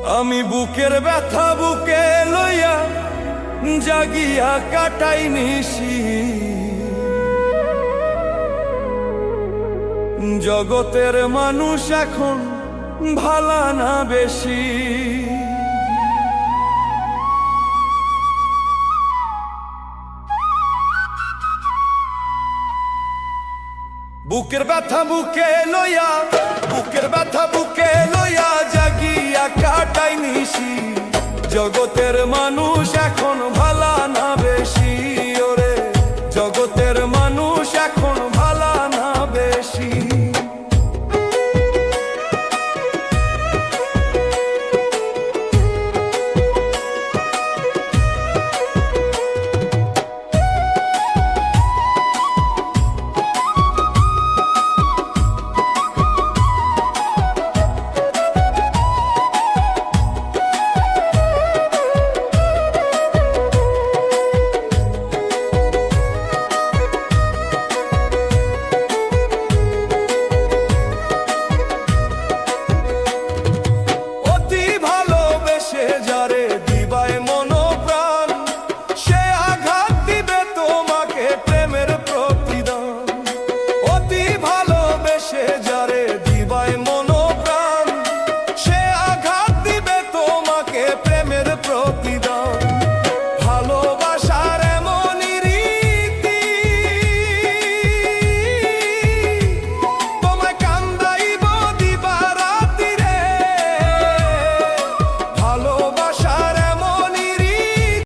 আমি বুকের ব্যথা বুকে লইয়া জাগিয়া কাটাই নিশি, জগতের মানুষ এখন ভালা না বেশি। বুকের ব্যথা বুকে লইয়া, বুকের ব্যথা বুকে লইয়া জাগিয়া কাটাই নিশি, জগতের মানুষ এখন